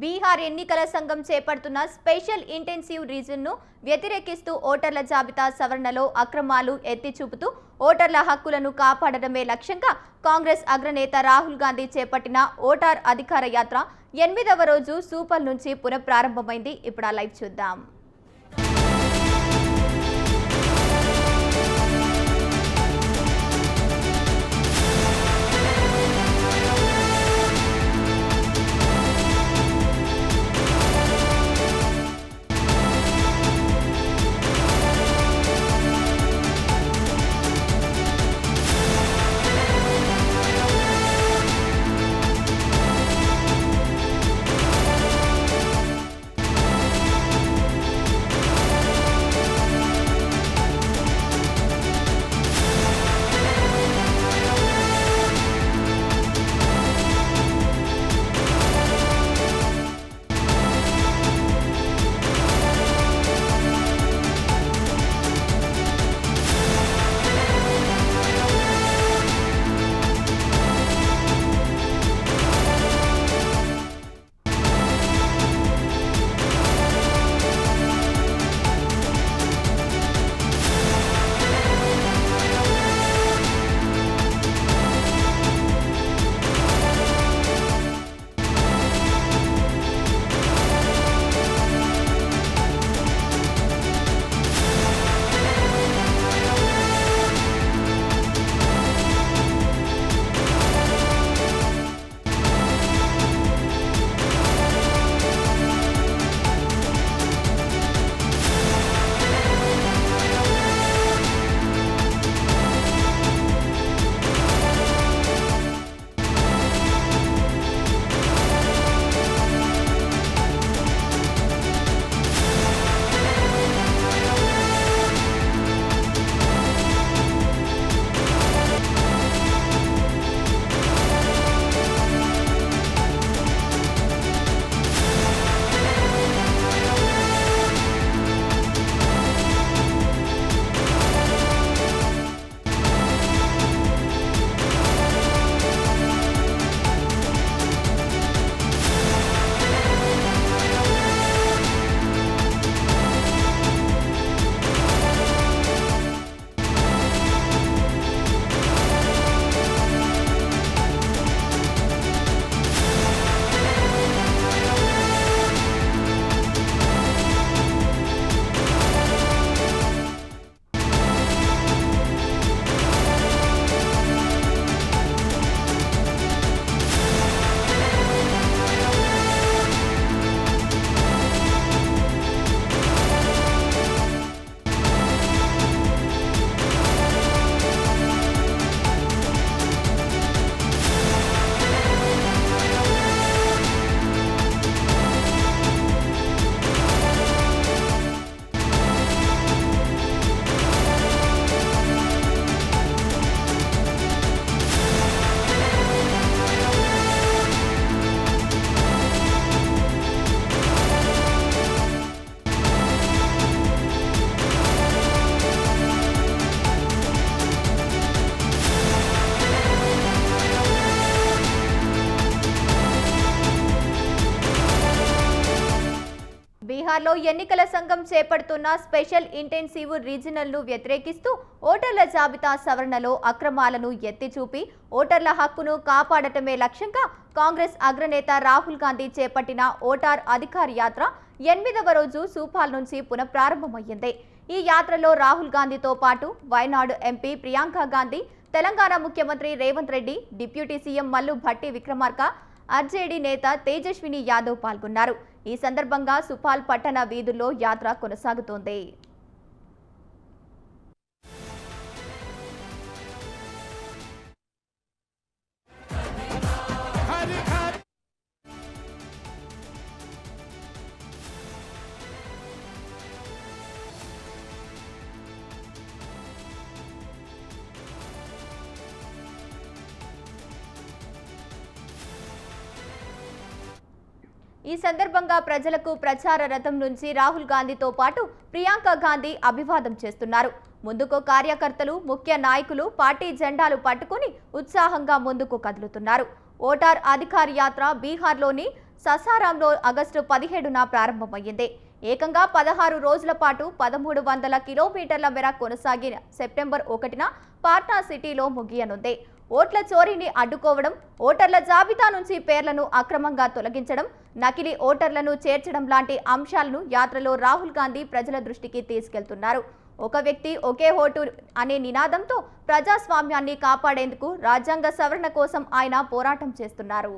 బీహార్ ఎన్నికల సంఘం చేపడుతున్న స్పెషల్ ఇంటెన్సివ్ రీజన్ను వ్యతిరేకిస్తూ ఓటర్ల జాబితా సవరణలో అక్రమాలు ఎత్తి చూపుతూ ఓటర్ల హక్కులను కాపాడడమే లక్ష్యంగా కాంగ్రెస్ అగ్రనేత రాహుల్ గాంధీ చేపట్టిన ఓటర్ అధికార యాత్ర 8వ రోజు సూపల్ నుంచి పునఃప్రారంభమైంది. ఇప్పుడు ఆ లైవ్ చూద్దాం. బీహార్లో ఎన్నికల సంఘం చేపడుతున్న స్పెషల్ ఇంటెన్సివ్ రీజనల్ను వ్యతిరేకిస్తూ ఓటర్ల జాబితా సవరణలో అక్రమాలను ఎత్తి చూపి ఓటర్ల హక్కును కాపాడటమే లక్ష్యంగా కాంగ్రెస్ అగ్రనేత రాహుల్ గాంధీ చేపట్టిన ఓటర్ అధికార యాత్ర 8వ రోజు సూపాల్ నుంచి పునఃప్రారంభమైంది. ఈ యాత్రలో రాహుల్ గాంధీతో పాటు వయనాడు ఎంపీ ప్రియాంక గాంధీ, తెలంగాణ ముఖ్యమంత్రి Revanth Reddy, deputy CM Mallu Bhatti Vikramarka, RJD నేత తేజస్విని యాదవ్ పాల్గొన్నారు. ఈ సందర్భంగా సుపాల్ పట్టణ వీధుల్లో యాత్ర కొనసాగుతోంది. ఈ సందర్భంగా ప్రజలకు ప్రచార రథం నుంచి రాహుల్ గాంధీతో పాటు ప్రియాంక గాంధీ అభివాదం చేస్తున్నారు. ముందుకు కార్యకర్తలు, ముఖ్య నాయకులు పార్టీ జెండాలు పట్టుకుని ఉత్సాహంగా ముందుకు కదులుతున్నారు. ఓటర్ అధికార యాత్ర బీహార్లోని ససారాంలో ఆగస్టు 17న ప్రారంభమయ్యింది. ఏకంగా 16 రోజుల పాటు 1300 కిలోమీటర్ల మేర కొనసాగిన సెప్టెంబర్ 1న పాట్నా సిటీలో ముగియనుంది. ఓట్ల చోరీని అడ్డుకోవడం, ఓటర్ల జాబితా నుంచి పేర్లను అక్రమంగా తొలగించడం, నకిలీ ఓటర్లను చేర్చడం లాంటి అంశాలను యాత్రలో రాహుల్ గాంధీ ప్రజల దృష్టికి తీసుకెళ్తున్నారు. ఒక వ్యక్తి ఒకే ఓటు అనే నినాదంతో ప్రజాస్వామ్యాన్ని కాపాడేందుకు రాజ్యాంగ సవరణ కోసం ఆయన పోరాటం చేస్తున్నారు.